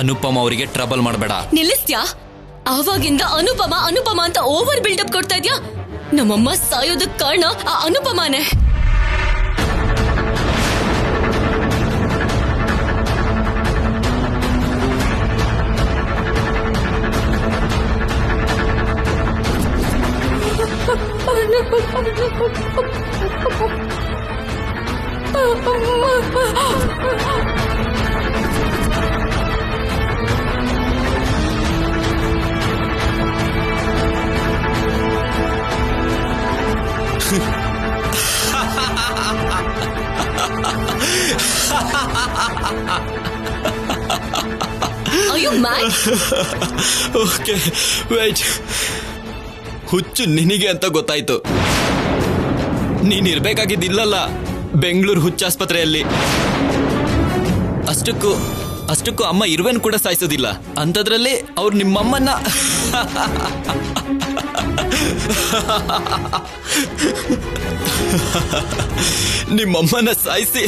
ಅನುಪಮ ಅವರಿಗೆ ಟ್ರಬಲ್ ಮಾಡಬೇಡ. ನಿಲ್ಲಿಸ್ತ್ಯಾ? ಆವಾಗಿಂದ ಅನುಪಮ ಅನುಪಮ ಅಂತ ಓವರ್ ಬಿಲ್ಡಪ್ ಕೊಡ್ತಾ ಇದ್ಯಾ. ನಮ್ಮಮ್ಮ ಸಾಯೋದಕ್ ಕಾರಣ ಆ ಅನುಪಮಾನೇ. Are you mad? Okay wait. ಹುಚ್ಚು ನಿನಗೆ ಅಂತ ಗೊತ್ತಾಯ್ತು. ನೀನಿರ್ಬೇಕಾಗಿದ್ದಿಲ್ಲಲ್ಲ ಬೆಂಗಳೂರು ಹುಚ್ಚಾಸ್ಪತ್ರೆಯಲ್ಲಿ. ಅಷ್ಟಕ್ಕೂ ಅಮ್ಮ ಇರುವೆನ್ ಕೂಡ ಸಾಯಿಸೋದಿಲ್ಲ ಅಂತದ್ರಲ್ಲಿ ಅವ್ರು ನಿಮ್ಮಮ್ಮನ್ನ ನಿಮ್ಮಮ್ಮನ ಸಾಯಿಸಿ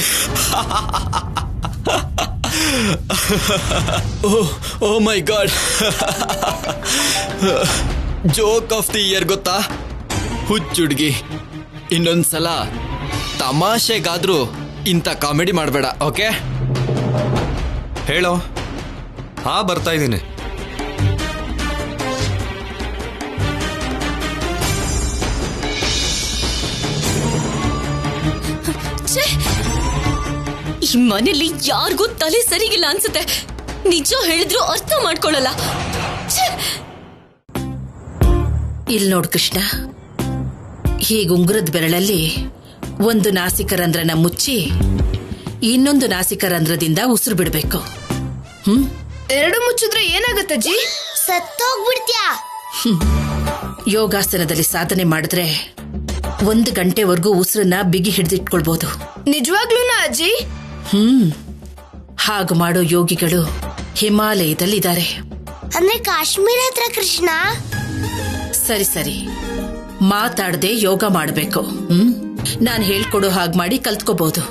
oh my God, joke of the year ಗೊತ್ತಾ? ಹುಚ್ಚುಡ್ಗಿ, ಇನ್ನೊಂದ್ಸಲ ತಮಾಷೆಗಾದ್ರೂ ಇಂಥ ಕಾಮಿಡಿ ಮಾಡಬೇಡ, ಓಕೆ? ಹೇಳೋ. ಬರ್ತಾ ಇದ್ದೀನಿ. ಈ ಮನೇಲಿ ಯಾರಿಗೂ ತಲೆ ಸರಿಗಿಲ್ಲ ಅನ್ಸುತ್ತೆ. ನಿಜ ಹೇಳಿದ್ರು ಅರ್ಥ ಮಾಡ್ಕೊಳ್ಳಲ್ಲ. ಇಲ್ ನೋಡ್ ಕೃಷ್ಣ, ಹೀಗೆ ಉಂಗುರದ ಬೆರಳಲ್ಲಿ ಒಂದು ನಾಸಿಕರಂಧ್ರನ ಮುಚ್ಚಿ ಇನ್ನೊಂದು ನಾಸಿಕರಂಧ್ರದಿಂದ ಉಸಿರು ಬಿಡ್ಬೇಕು. ಎರಡು ಮುಚ್ಚಿದ್ರೆ ಏನಾಗತ್ತಜ್ಜಿ? ಸತ್ತೋಗ್ಬಿಡ್ತ್ಯಾ. ಯೋಗಾಸನದಲ್ಲಿ ಸಾಧನೆ ಮಾಡಿದ್ರೆ 1 ಗಂಟೆವರೆಗೂ ಉಸಿರನ್ನ ಬಿಗಿ ಹಿಡಿದಿಟ್ಕೊಳ್ಬಹುದು. ನಿಜವಾಗ್ಲೂನಾ ಅಜ್ಜಿ? ಹಾಗೆ ಮಾಡೋ ಯೋಗಿಗಳು ಹಿಮಾಲಯದಲ್ಲಿದ್ದಾರೆ. ಅಂದ್ರೆ ಕಾಶ್ಮೀರ ಹತ್ರ ಕೃಷ್ಣ. ಸರಿ, ಮಾತಾಡದೆ ಯೋಗ ಮಾಡಬೇಕು. ನಾನು ಹೇಳ್ಕೊಡೋ ಹಾಗೆ ಮಾಡಿ ಕಲ್ತ್ಕೋಬಹುದು.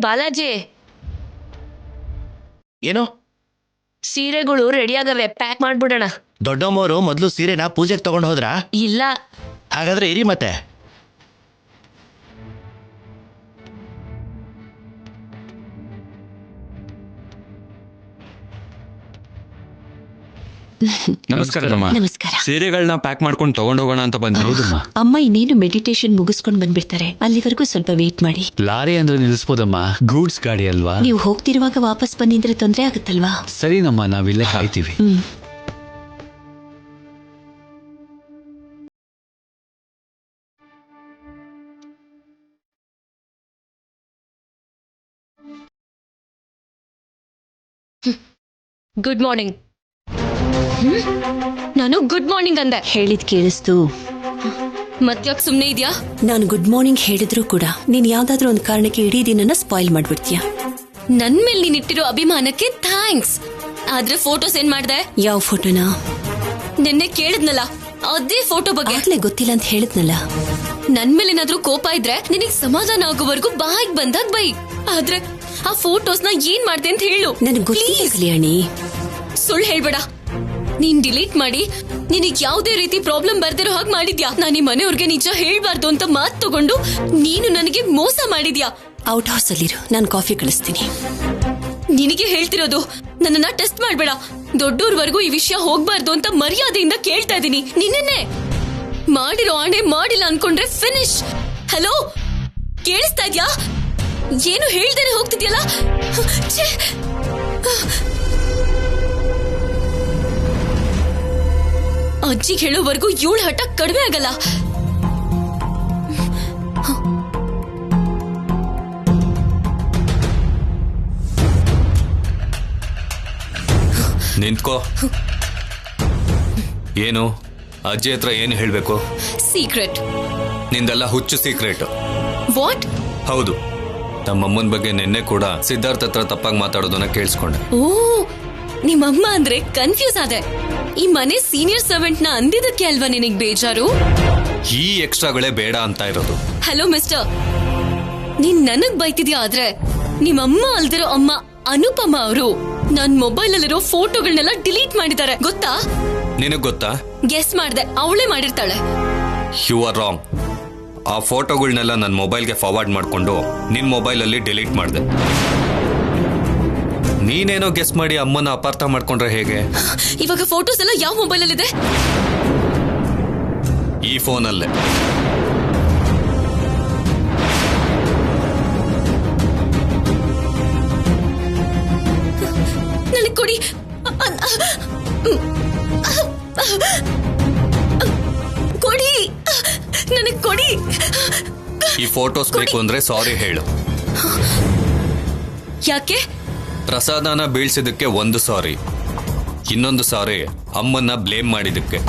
ಬಾಲಾಜಿ, ಏನೋ ಸೀರೆಗಳು ರೆಡಿ ಆಗವೆ, ಪ್ಯಾಕ್ ಮಾಡ್ಬಿಡೋಣ. ದೊಡ್ಡಮ್ಮವರು ಮೊದಲು ಸೀರೆನ ಪೂಜೆಗೆ ತಗೊಂಡು ಹೋದ್ರಾ? ಇಲ್ಲ. ಹಾಗಾದ್ರೆ ಇರಿ ಮತ್ತೆ. ನಮಸ್ಕಾರ. ನಮಸ್ಕಾರ. ಸೀರೆಗಳನ್ನ ಪ್ಯಾಕ್ ಮಾಡ್ಕೊಂಡು ತಗೊಂಡು ಹೋಗೋಣ ಅಂತ ಬಂದೆ. ಅಮ್ಮ ಇನ್ನೇನು ಮೆಡಿಟೇಷನ್ ಮುಗಿಸ್ಕೊಂಡು ಬಂದ್ಬಿಡ್ತಾರೆ, ಅಲ್ಲಿವರೆಗೂ ಸ್ವಲ್ಪ ವೇಟ್ ಮಾಡಿ. ಲಾರಿ ಅಂದ್ರೆ ನಿಲ್ಲಿಸ್ಬೋದಮ್ಮ, ಗೂಡ್ಸ್ ಗಾಡಿ ಅಲ್ವಾ? ನೀವು ಹೋಗ್ತಿರುವಾಗ ವಾಪಸ್ ಬಂದಿದ್ರೆ ತೊಂದರೆ ಆಗುತ್ತಲ್ವಾ? ಸರಿನಮ್ಮ, ನಾವಿಲ್ಲೇ ಕಾಯ್ತೀವಿ. Good morning. ನಾನು ಗುಡ್ ಮಾರ್ನಿಂಗ್ ಅಂದೆ. ಹೇಳಿದ್ ಕೇಳಿಸ್ತು. ಮತ್ಯಾಕ್ ಸುಮ್ನೆ ಇದ್ಯಾ? ನಾನು ಗುಡ್ ಮಾರ್ನಿಂಗ್ ಹೇಳಿದ್ರು ಕೂಡ ನೀನ್ ಯಾವ್ದಾದ್ರು ಒಂದು ಕಾರಣಕ್ಕೆ ಇಡೀ ದಿನನ ಸ್ಪಾಯಿಲ್ ಮಾಡ್ಬಿಡ್ತೀಯ. ನನ್ ಮೇಲೆ ನೀನ್ ಇಟ್ಟಿರೋ ಅಭಿಮಾನಕ್ಕೆ ಥ್ಯಾಂಕ್ಸ್. ಆದ್ರೆ ಫೋಟೋಸ್ ಏನ್ ಮಾಡ್ದೆ? ಯಾವ ಫೋಟೋನಾ? ನಿನ್ನೆ ಕೇಳಿದ್ನಲ್ಲ ಅದೇ ಫೋಟೋ ಬಗ್ಗೆ. ಆಗ್ಲೇ ಗೊತ್ತಿಲ್ಲ ಅಂತ ಹೇಳಿದ್ನಲ್ಲ. ನನ್ ಮೇಲೆ ಏನಾದ್ರೂ ಕೋಪ ಇದ್ರೆ ನಿನಗ್ ಸಮಾಧಾನ ಆಗೋವರೆಗೂ ಬಾಯಿಗೆ ಬಂದಾಗ ಬೈ. ಆದ್ರೆ ಆ ಫೋಟೋಸ್ನ ಏನ್ ಮಾಡ್ದೆ ಅಂತ ಹೇಳು. ನನಗೆ ಗೊತ್ತಿಲ್ಲ ಕಲ್ಯಾಣಿ. ಸುಳ್ಳು ಹೇಳ್ಬೇಡ. ನೀನ್ ಡಿಲೀಟ್ ಮಾಡಿ ನಿನಗ್ ಯಾವುದೇ ರೀತಿ ಪ್ರಾಬ್ಲಮ್ ಬರ್ದಿರೋ ಹಾಗೆ ಮಾಡಿದ್ಯಾ. ನಾನು ಈ ಮನೆಯವ್ರಿಗೆ ನಿಜ ಹೇಳ್ಬಾರ್ದು ಅಂತ ಮಾತು ತಗೊಂಡು ನೀನು ನನಗೆ ಮೋಸ ಮಾಡಿದ್ಯಾ. ಔಟ್ ಹೌಸ್ ಅಲ್ಲಿರು, ನಾನು ಕಾಫಿ ಕಳಿಸ್ತೀನಿ. ನಿನಗೆ ಹೇಳ್ತಿರೋದು, ನನ್ನನ್ನ ಟೆಸ್ಟ್ ಮಾಡ್ಬೇಡ. ದೊಡ್ಡೋರ್ವರೆಗೂ ಈ ವಿಷಯ ಹೋಗ್ಬಾರ್ದು ಅಂತ ಮರ್ಯಾದೆಯಿಂದ ಕೇಳ್ತಾ ಇದೀನಿ. ನಿನ್ನೆ ಮಾಡಿರೋ ಆಣೆ ಮಾಡಿಲ್ಲ ಅನ್ಕೊಂಡ್ರೆ ಫಿನಿಶ್. ಹಲೋ, ಕೇಳಿಸ್ತಾ ಇದ್ಯಾ? ಏನು ಹೇಳ್ದೇನೆ ಹೋಗ್ತಿದ್ಯಲ್ಲ? ಅಜ್ಜಿಗೆ ಹೇಳೋವರೆಗೂ ಇವಳ ಹಠ ಕಡಿಮೆ ಆಗಲ್ಲ. ನಿಂತ್ಕೋ. ಏನು ಅಜ್ಜಿ ಹತ್ರ ಏನು ಹೇಳ್ಬೇಕು? ಸೀಕ್ರೆಟ್. ನಿಂದೆಲ್ಲ ಹುಚ್ಚು ಸೀಕ್ರೆಟ್. ವಾಟ್? ಹೌದು, ನಮ್ಮಮ್ಮನ ಬಗ್ಗೆ ನಿನ್ನೆ ಕೂಡ ಸಿದ್ಧಾರ್ಥ ಹತ್ರ ತಪ್ಪಾಗಿ ಮಾತಾಡೋದನ್ನ ಕೇಳಿಸ್ಕೊಂಡೆ. ಓ, ನಿಮ್ಮಮ್ಮ ಅಂದ್ರೆ ಕನ್ಫ್ಯೂಸ್ ಆದೆ. ಈ ಮನೆ ಸೀನಿಯರ್ ಸರ್ವೆಂಟ್ ನ ಅಂದಿದ್ದಕ್ಕೆ ಅಲ್ವಾ ನಿನಗ್ ಬೇಜಾರು? ಈ ಎಕ್ಸ್ಟ್ರಾಗಳೇ ಬೇಡ ಅಂತ ಇರೋದು. ಹಲೋ ಮಿಸ್ಟರ್, ನೀನ್ ನನಗ್ ಬೈತಿದ್ಯಾ? ಆದ್ರೆ ನಿಮ್ಮಮ್ಮ ಅಲ್ದಿರೋ ಅಮ್ಮ ಅನುಪಮ ಅವರು ನನ್ ಮೊಬೈಲ್ ಅಲ್ಲಿರೋ ಫೋಟೋಗಳನ್ನೆಲ್ಲ ಡಿಲೀಟ್ ಮಾಡಿದ್ದಾರೆ, ಗೊತ್ತಾ? ನಿನಗ್ ಗೊತ್ತಾ? ಗೆಸ್ ಮಾಡ್ದೆ, ಅವಳೇ ಮಾಡಿರ್ತಾಳೆ. You are wrong. ಆ ಫೋಟೋಗಳನ್ನೆಲ್ಲ ನನ್ನ ಮೊಬೈಲ್ಗೆ ಫಾರ್ವರ್ಡ್ ಮಾಡ್ಕೊಂಡು ನಿನ್ ಮೊಬೈಲ್ ಅಲ್ಲಿ ಡಿಲೀಟ್ ಮಾಡಿದೆ. ನೀನೇನೋ ಗೆಸ್ ಮಾಡಿ ಅಮ್ಮನ ಅಪಾರ್ಥ ಮಾಡ್ಕೊಂಡ್ರೆ ಹೇಗೆ? ಇವಾಗ ಫೋಟೋಸ್ ಎಲ್ಲ ಯಾವ ಮೊಬೈಲ್ ಅಲ್ಲಿ ಇದೆ? ಈ ಫೋನಲ್ಲೇ. ನನಗ್ ಕೊಡಿ, ಕೊಡಿ, ನನಗ್ ಕೊಡಿ. ಈ ಫೋಟೋಸ್ ಬೇಕು ಅಂದ್ರೆ ಸಾರಿ ಹೇಳು. ಯಾಕೆ? ಪ್ರಸಾದನ ಬೀಳ್ಸಿದಕ್ಕೆ ಒಂದು ಸಾರಿ, ಇನ್ನೊಂದು ಸಾರಿ ಅಮ್ಮನ್ನ ಬ್ಲೇಮ್ ಮಾಡಿದಕ್ಕೆ.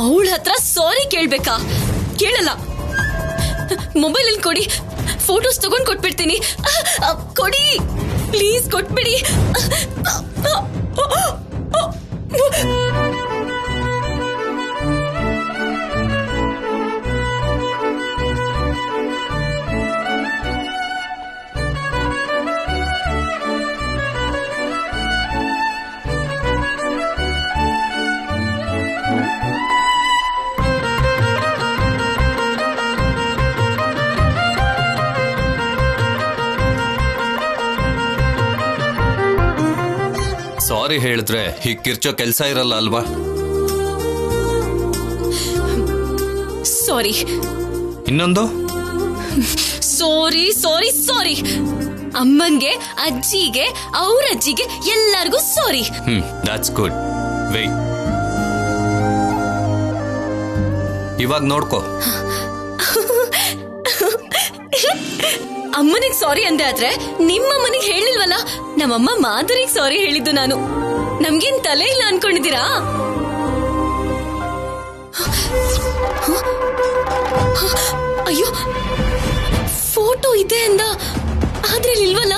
ಅವಳ ಹತ್ರ ಸಾರಿ ಕೇಳ್ಬೇಕಾ? ಕೇಳಲ್ಲ. ಮೊಬೈಲ್ ಅಲ್ಲಿ ಕೊಡಿ, ಫೋಟೋಸ್ ತಗೊಂಡ್ ಕೊಟ್ಬಿಡ್ತೀನಿ. ಕೊಡಿ ಪ್ಲೀಸ್, ಕೊಟ್ಬಿಡಿ. ಸಾರಿ ಹೇಳಿದ್ರೆ ಹೀಗ್ ಕಿರ್ಚೋ ಕೆಲ್ಸ ಇರಲ್ಲ ಅಲ್ವಾ? ಸಾರಿ. ಇನ್ನೊಂದು ಸಾರಿ ಸಾರಿ ಸಾರಿ. ಅಮ್ಮಂಗೆ, ಅಜ್ಜಿಗೆ, ಅವ್ರ ಅಜ್ಜಿಗೆ, ಎಲ್ಲರಿಗೂ ಸಾರಿ. That's good. ವೇಟ್, ಇವಾಗ ನೋಡ್ಕೋ. ಅಮ್ಮನಿಗೆ ಸಾರಿ ಅಂದೆ, ಆದ್ರೆ ನಿಮ್ಮಮ್ಮನಿಗೆ ಹೇಳಿಲ್ವಲ್ಲ. ನಮ್ಮಮ್ಮ ಮಾಧುರಿಗೆ ಸಾರಿ ಹೇಳಿದ್ದು ನಾನು. ನಮ್ಗೇನ್ ತಲೆ ಇಲ್ಲ ಅನ್ಕೊಂಡಿದ್ದೀರಾ? ಅಯ್ಯೋ, ಫೋಟೋ ಇದೆ ಅಂದ, ಆದ್ರೆ ಇಲ್ವಲ್ಲ.